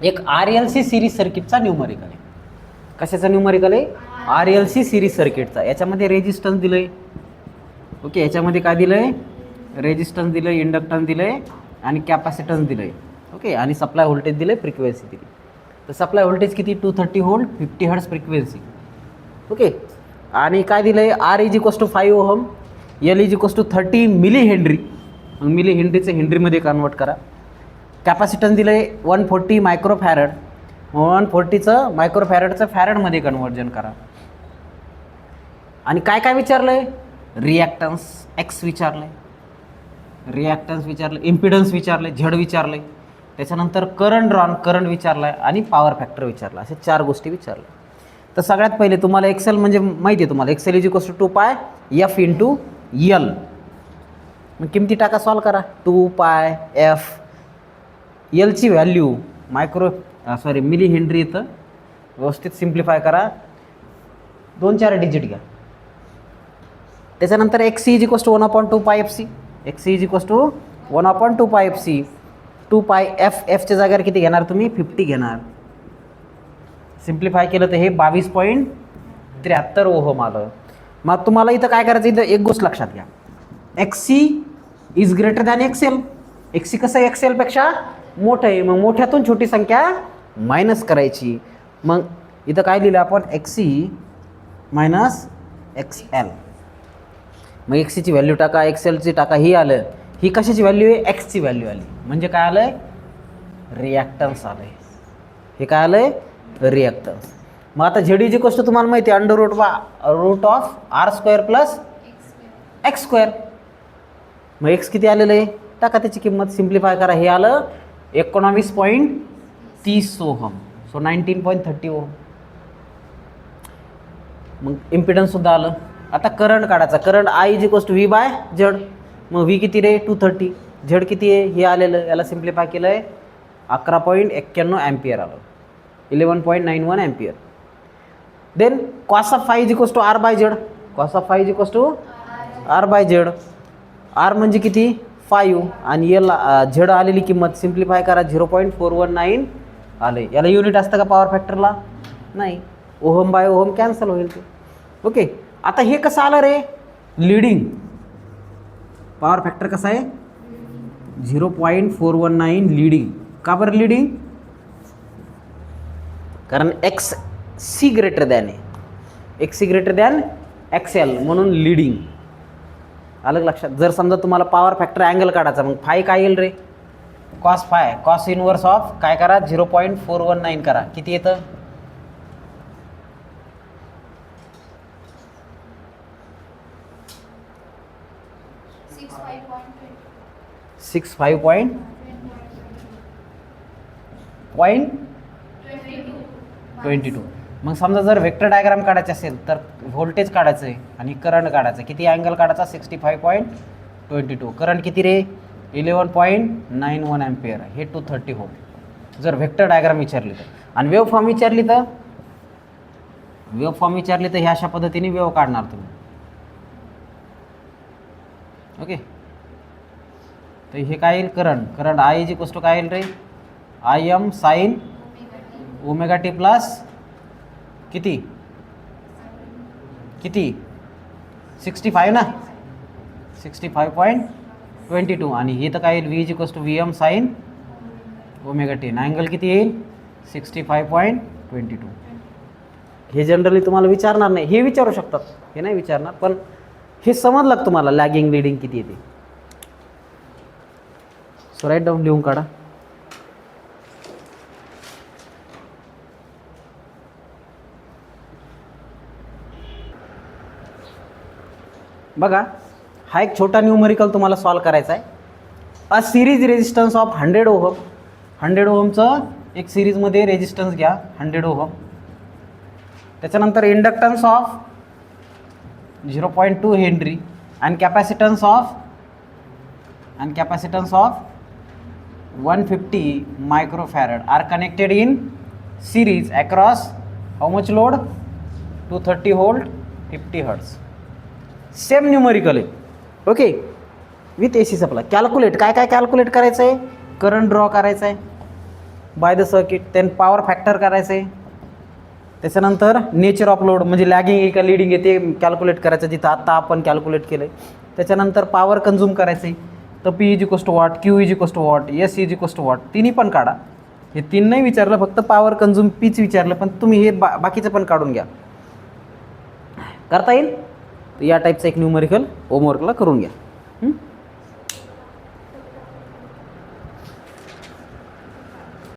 एक RLC series सर्किटचा numerical आहे. कशाचा न्यूमरिकल आहे? RLC सिरीज सर्किटचा. याच्यामध्ये रेजिस्टन्स दिलंय. ओके, याच्यामध्ये काय दिलंय? रेजिस्टन्स दिलंय, इंडक्टन्स दिलंय आणि कॅपॅसिटन्स दिलंय. ओके, आणि सप्लाय व्होल्टेज दिलंय, फ्रिक्वेन्सी दिली. तर सप्लाय व्होल्टेज किती? 230 व्होल्ट, 50 हर्ट्ज फ्रिक्वेन्सी. ओके, आणि काय दिलंय? R is equals to 5 ohm, L is equals to 30 milli henry. मग मिली हेनरीचं हेनरीमध्ये कन्वर्ट करा. कॅपॅसिटन्स दिलंय 140 मायक्रोफॅरड. 140चं मायक्रोफॅरडचं फॅरडमध्ये कन्वर्जन करा. आणि काय काय विचारलंय? रिॲक्टन्स एक्स विचारलंय, रिॲक्टन्स विचारलं, इम्पिडन्स विचारलंय, झेड विचारलंय, त्याच्यानंतर करंट ड्रॉन करंट विचारलाय आणि पॉवर फॅक्टर विचारला. अशा 4 गोष्टी विचारल्या. तर सगळ्यात पहिले तुम्हाला एक्सेल म्हणजे माहिती आहे तुम्हाला, Excel is equals to 2 pi F into L. मग किमती टाका, सॉल्व करा. 2 पाय एफ, एलची व्हॅल्यू मिली हेनरी इथं व्यवस्थित सिम्प्लिफाय करा, 2-4 डिजिट घ्या. त्याच्यानंतर x is equals to 1/2 pi F C, X is equals to 1/2 pi F C. 2 pi F, एफच्या जागेवर किती घेणार तुम्ही? 50 घेणार. सिम्प्लिफाय केलं तर हे 22.73 ओहम आलं. मग तुम्हाला इथं काय करायचं? इथं एक गोष्ट लक्षात घ्या, X C is greater than X L. X C कसं एक्सेलपेक्षा मोठं आहे, मग मोठ्यातून छोटी संख्या मायनस करायची. मग इथं काय लिहिलं आपण? X C minus X L. मग एक्स सीची व्हॅल्यू टाका, एक्सेलची टाका. ही आलं, ही कशाची व्हॅल्यू आहे? एक्सची व्हॅल्यू आली. म्हणजे काय आलं आहे? रिॲक्टन्स आलं आहे. हे काय आलं आहे? रिॲक्टन्स. मग आता झेड इज इक्वल्स टू तुम्हाला माहिती आहे, route of R² plus X². मग एक्स किती आलेलं आहे? टाका त्याची किंमत, सिम्प्लिफाय करा. हे आलं 19.30 ओहम, सो 19.30 ओहम. मग इम्पिडन्ससुद्धा आलं. आता करंट काढायचा. Current I is equals to V/Z. मग V किती रे? 230. झेड किती आहे? हे आलेलं, याला सिम्प्लिफाय केलं आहे 11.91 ॲम्पियर आलं, 11.91 ampere. Then cos of phi is equals to R/Z. Cos of phi is equals to R/Z. R म्हणजे किती? 5 आणि याला झेड आलेली किंमत सिम्प्लिफाय करा, 0.419 आले. याला युनिट असतं का पॉवर फॅक्टरला? नाही. ओहम बाय ओहम कॅन्सल होईल ते. ओके, आता हे कसं आलं रे? लीडिंग. पॉवर फॅक्टर कसा आहे? 0.419 लीडिंग. का बरं लीडिंग? कारण एक्स सी ग्रेटर दॅन आहे, X C greater than X L, म्हणून लीडिंग. अलग लक्षात. जर समजा तुम्हाला पॉवर फॅक्टर अँगल काढायचा, मग फाय काय येईल रे? Cos phi, cos inverse of काय करा? 0.419 करा. किती येतं? 65.22. मग समजा जर वेक्टर डायग्राम काढायचे असेल तर व्होल्टेज काढायचं आहे आणि करंट काढायचं. किती अँगल काढायचा? 65.22. करंट किती रे? 11.91 ॲम्पियर. हे 230 व्होल्ट. जर वेक्टर डायग्राम विचारली तर. आणि वेव्ह फॉर्म विचारली तर, वेव्ह फॉर्म विचारली तर ह्या अशा पद्धतीने वेव्ह काढणार तुम्ही. ओके, तर हे काय येईल? Current. Current I is equals to काय येईल रे? Im sine omega T plus किती किती 65 ना, 65.22. आणि हे तर काय येईल? V is equals to Vm sine omega T. Angle किती येईल? 65.22. हे जनरली तुम्हाला विचारणार नाही, हे विचारू शकतात, हे नाही विचारणार, पण हे समजलं तुम्हाला लॅगिंग लीडिंग किती येते. सो राईट डाऊन, लिहून काढा. बघा, हा एक छोटा न्यूमरिकल तुम्हाला सॉल्व करायचा आहे. अ सिरीज रेजिस्टन्स ऑफ 100 ओहम. 100 ओहमचं एक सिरीजमध्ये रेजिस्टन्स घ्या, 100 ओहम. त्याच्यानंतर inductance of 0.2 Henry and capacitance of 150 microfarad are connected in series across how much load? 230 volt, 50 hertz. Same numerical आहे. Okay, with AC supply. Calculate, काय काय calculate करायचं आहे? Current draw करायचा आहे. By the circuit. Then power factor करायचं आहे. त्याच्यानंतर नेचर ऑफ लोड म्हणजे लॅगिंग आहे का लिडिंग आहे ते कॅल्क्युलेट करायचं, जिथं आत्ता आपण कॅल्क्युलेट केलं आहे. त्याच्यानंतर पॉवर कंझ्युम करायचं आहे. तर P is equals to watt, Q is equals to watt, S is equals to watt, तिन्ही पण काढा. हे 3 नाही विचारलं, फक्त पॉवर कंझ्युम पीच विचारलं, पण तुम्ही हे बाकीचं पण काढून घ्या. करता येईल. तर या टाईपचं एक न्यूमेरिकल होमवर्कला करून घ्या.